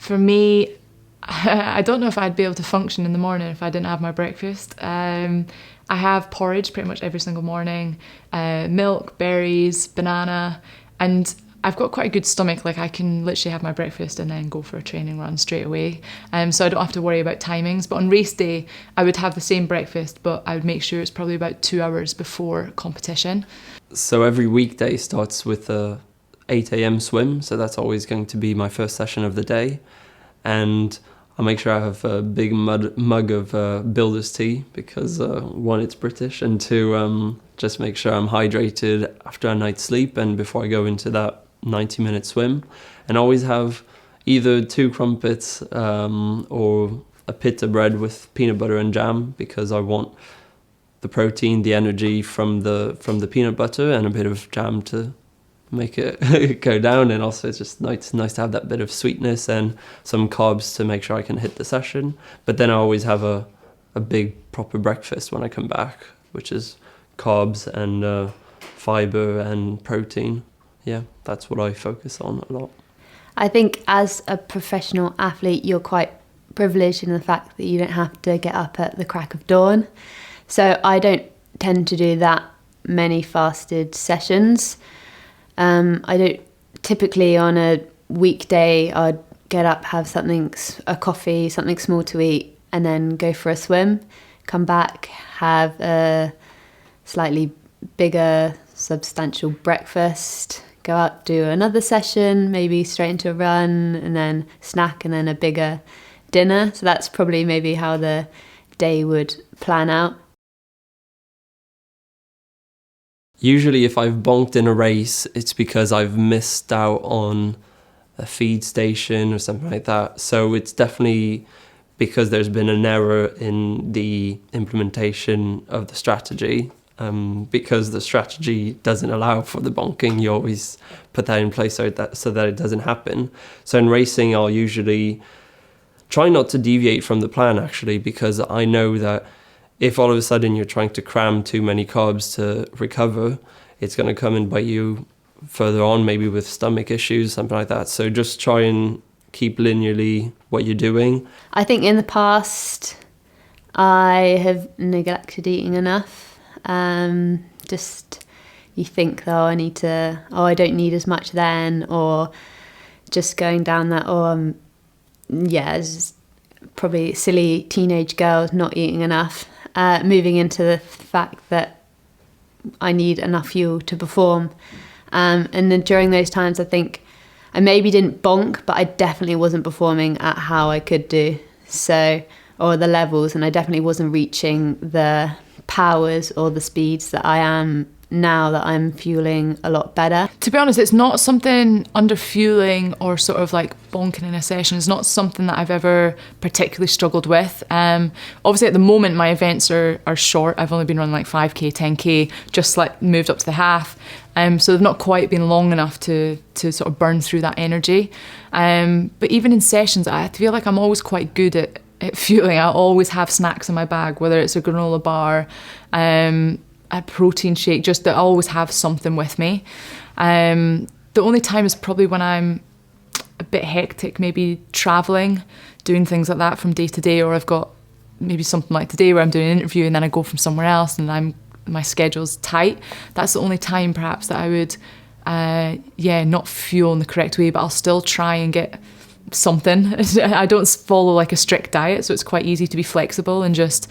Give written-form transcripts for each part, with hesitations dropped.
For me, I don't know if I'd be able to function in the morning if I didn't have my breakfast. I have porridge pretty much every single morning, milk, berries, banana, and I've got quite a good stomach. Like I can literally have my breakfast and then go for a training run straight away. So I don't have to worry about timings. But on race day, I would have the same breakfast, but I would make sure it's probably about 2 hours before competition. So every weekday starts with a 8 a.m. swim. So that's always going to be my first session of the day. And I'll make sure I have a big mug of Builder's tea because one, it's British, and two, just make sure I'm hydrated after a night's sleep and before I go into that 90-minute swim. And I always have either 2 crumpets or a pita bread with peanut butter and jam because I want the protein, the energy from the peanut butter and a bit of jam to make it go down, and also it's just nice to have that bit of sweetness and some carbs to make sure I can hit the session. But then I always have a big proper breakfast when I come back, which is carbs and fibre and protein. Yeah, that's what I focus on a lot. I think as a professional athlete, you're quite privileged in the fact that you don't have to get up at the crack of dawn. So I don't tend to do that many fasted sessions. I don't typically on a weekday I'd get up, have a coffee, something small to eat, and then go for a swim, come back, have a slightly bigger substantial breakfast, go out, do another session, maybe straight into a run, and then snack, and then a bigger dinner. So that's probably maybe how the day would plan out. Usually if I've bonked in a race, it's because I've missed out on a feed station or something like that. So it's definitely because there's been an error in the implementation of the strategy. Because the strategy doesn't allow for the bonking, you always put that in place so that it doesn't happen. So in racing, I'll usually try not to deviate from the plan, actually, because I know that if all of a sudden you're trying to cram too many carbs to recover, it's going to come and bite you further on, maybe with stomach issues, something like that. So just try and keep linearly what you're doing. I think in the past, I have neglected eating enough. Just you think, I don't need as much then, or just going down that, it's probably silly teenage girls not eating enough. Moving into the fact that I need enough fuel to perform. And then during those times, I think I maybe didn't bonk, but I definitely wasn't performing at how I could do. Or the levels, and I definitely wasn't reaching the powers or the speeds that I am now that I'm fueling a lot better. To be honest, it's not something under fueling or sort of like bonking in a session. It's not something that I've ever particularly struggled with. Obviously at the moment my events are short. I've only been running like 5k, 10k, just like moved up to the half. So they've not quite been long enough to sort of burn through that energy. But even in sessions, I feel like I'm always quite good at fueling. I always have snacks in my bag, whether it's a granola bar, a protein shake, just that I always have something with me. The only time is probably when I'm a bit hectic, maybe traveling, doing things like that from day to day, or I've got maybe something like today where I'm doing an interview and then I go from somewhere else and my schedule's tight. That's the only time perhaps that I would not fuel in the correct way, but I'll still try and get something. I don't follow like a strict diet, so it's quite easy to be flexible and just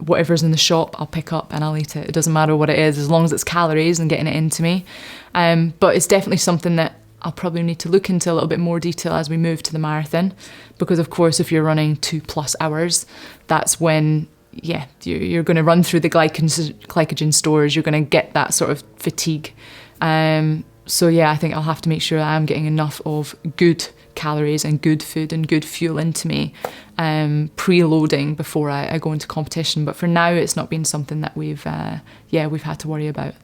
whatever's in the shop I'll pick up and I'll eat it. It doesn't matter what it is, as long as it's calories and getting it into me. But it's definitely something that I'll probably need to look into a little bit more detail as we move to the marathon, because of course if you're running 2+ hours, that's when you're going to run through the glycogen stores, you're going to get that sort of fatigue. So I think I'll have to make sure that I'm getting enough of good calories and good food and good fuel into me, preloading before I go into competition. But for now, it's not been something that we've had to worry about.